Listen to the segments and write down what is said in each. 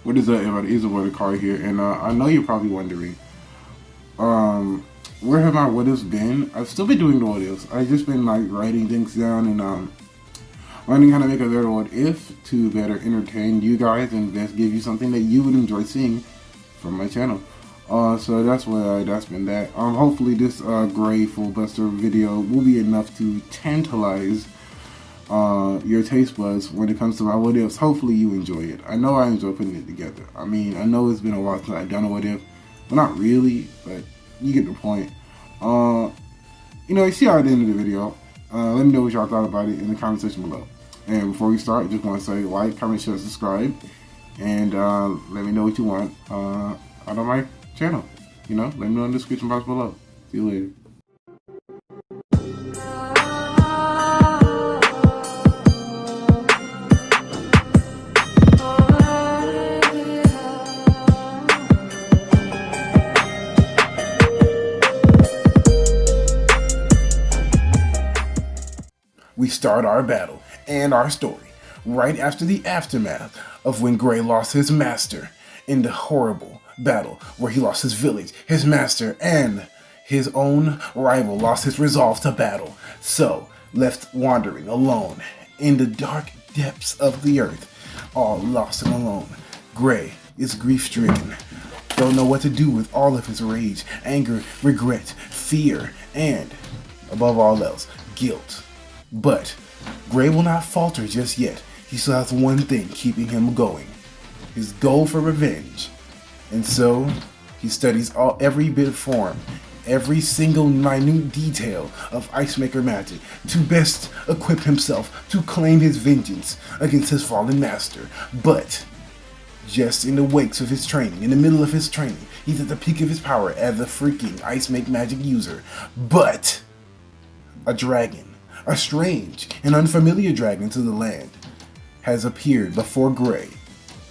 What is up, everybody? It's the car here, and I know you're probably wondering, where have my what ifs been? I've still been doing the what ifs. I've just been like writing things down and learning how to make a better what if to better entertain you guys and best give you something that you would enjoy seeing from my channel. So that's where that's been that. Hopefully this gray full buster video will be enough to tantalize your taste buds when it comes to my what ifs. Hopefully you enjoy it. I know I enjoy putting it together. I mean, I know it's been a while since I've done a what if. Well, not really, but you get the point. You see how at the end of the video. Let me know what y'all thought about it in the comment section below. And before we start, I just want to say like, comment, share, subscribe, and let me know what you want out of my channel. Let me know in the description box below. See you later. We start our battle and our story right after the aftermath of when Gray lost his master in the horrible battle where he lost his village, his master, and his own rival lost his resolve to battle. So, left wandering alone in the dark depths of the earth, all lost and alone, Gray is grief-stricken. Don't know what to do with all of his rage, anger, regret, fear, and, above all else, guilt. But Gray will not falter just yet. He still has one thing keeping him going: his goal for revenge. And so he studies every bit of form, every single minute detail of Ice Maker magic to best equip himself to claim his vengeance against his fallen master. But just in the wakes of his training, in the middle of his training, he's at the peak of his power as a freaking Ice Make magic user. But a dragon, a strange and unfamiliar dragon to the land, has appeared before Gray,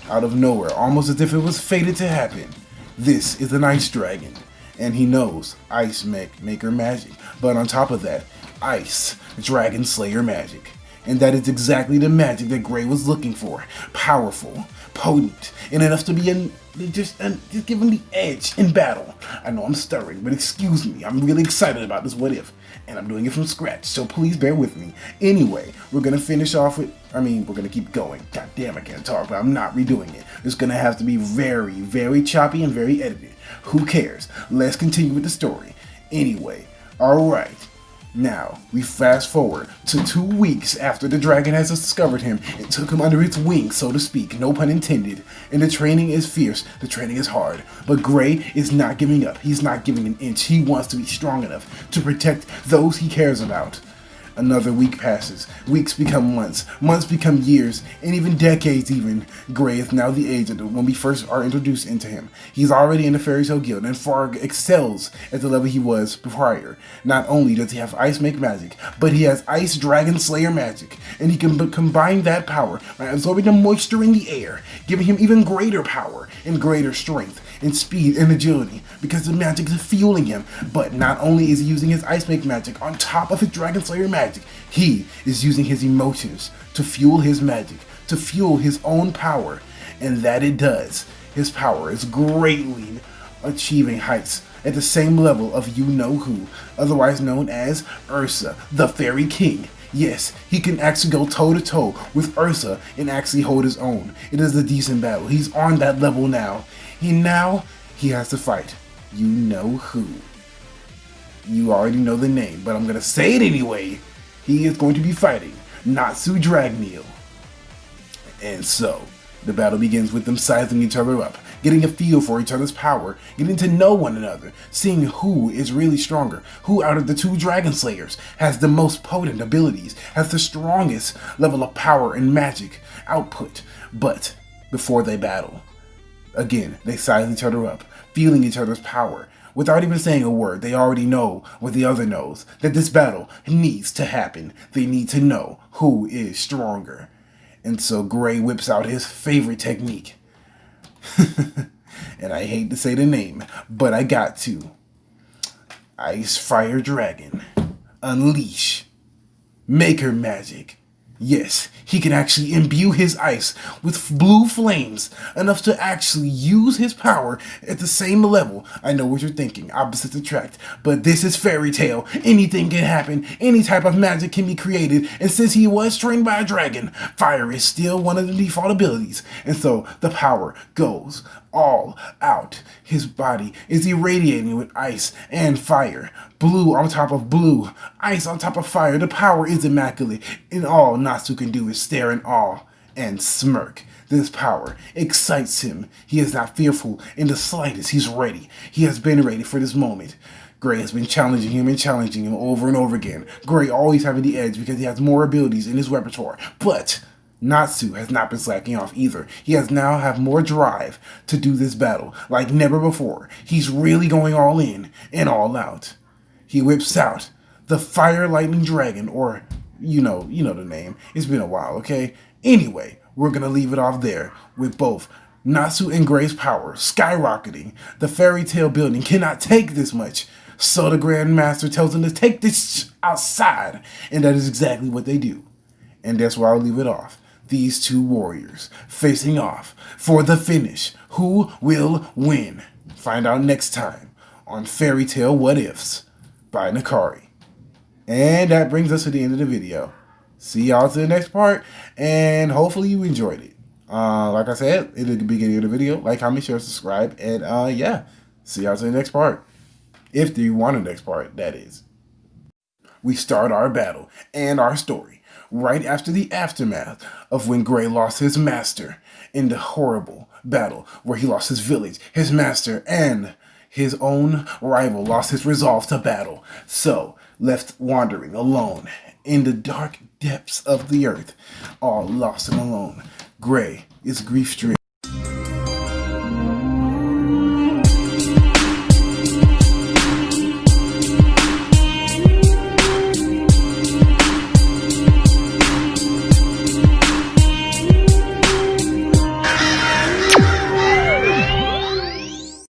out of nowhere, almost as if it was fated to happen. This is an ice dragon, and he knows Ice Maker magic, but on top of that, Ice Dragon Slayer magic. And that is exactly the magic that Gray was looking for. Powerful, potent, and enough to be just give him the edge in battle. I know I'm stuttering, but excuse me, I'm really excited about this what if, and I'm doing it from scratch, so please bear with me. Anyway, we're gonna finish off with, we're gonna keep going. God damn, I can't talk, but I'm not redoing it. It's gonna have to be very, very choppy and very edited. Who cares? Let's continue with the story. Anyway, alright. Now, we fast forward to 2 weeks after the dragon has discovered him and took him under its wing, so to speak, no pun intended. And the training is fierce, the training is hard. But Gray is not giving up. He's not giving an inch. He wants to be strong enough to protect those he cares about. Another week passes. Weeks become months. Months become years, and even decades even. Gray is now the age of when we first are introduced into him. He's already in the Fairy Tale Guild and far excels at the level he was prior. Not only does he have Ice Make magic, but he has Ice Dragon Slayer magic, and he can combine that power by absorbing the moisture in the air, giving him even greater power and greater strength and speed and agility, because the magic is fueling him. But not only is he using his Ice Make magic on top of his Dragon Slayer magic, he is using his emotions to fuel his magic, to fuel his own power, and that it does. His power is greatly achieving heights at the same level of you-know-who, otherwise known as Ursa, the Fairy King. Yes, he can actually go toe-to-toe with Ursa and actually hold his own. It is a decent battle. He's on that level now. He has to fight you-know-who. You already know the name, but I'm going to say it anyway. He is going to be fighting Natsu Dragneel. And so, the battle begins with them sizing each other up, getting a feel for each other's power, getting to know one another, seeing who is really stronger, who out of the two Dragon Slayers has the most potent abilities, has the strongest level of power and magic output. But before they battle, again, they size each other up, feeling each other's power. Without even saying a word, they already know what the other knows, that this battle needs to happen. They need to know who is stronger. And so Gray whips out his favorite technique. And I hate to say the name, but I got to. Ice Fire Dragon. Unleash. Maker Magic. Yes, he can actually imbue his ice with blue flames, enough to actually use his power at the same level. I know what you're thinking, opposites attract, but this is fairy tale. Anything can happen, any type of magic can be created, and since he was trained by a dragon, fire is still one of the default abilities, and so the power goes all out. His body is irradiating with ice and fire. Blue on top of blue, ice on top of fire. The power is immaculate, and all Natsu can do is stare in awe and smirk. This power excites him. He is not fearful in the slightest. He's ready. He has been ready for this moment. Gray has been challenging him and challenging him over and over again. Gray always having the edge because he has more abilities in his repertoire. But Natsu has not been slacking off either. He has now have more drive to do this battle like never before. He's really going all in and all out. He whips out the Fire Lightning Dragon, or you know the name. It's been a while, okay? Anyway, we're gonna leave it off there with both Natsu and Gray's power skyrocketing. The fairy tale building cannot take this much. So the Grand Master tells them to take this outside, and that is exactly what they do. And that's where I'll leave it off. These two warriors facing off for the finish. Who will win? Find out next time on Fairy Tale What Ifs by Nakari. And that brings us to the end of the video. See y'all to the next part, and hopefully you enjoyed it. Like I said in the beginning of the video, like, comment, share, subscribe, and yeah, see y'all to the next part. If you want the next part, that is. We start our battle and our story right after the aftermath of when Gray lost his master in the horrible battle where he lost his village, his master, and his own rival lost his resolve to battle. So, left wandering alone in the dark depths of the earth, all lost and alone, Gray is grief-stricken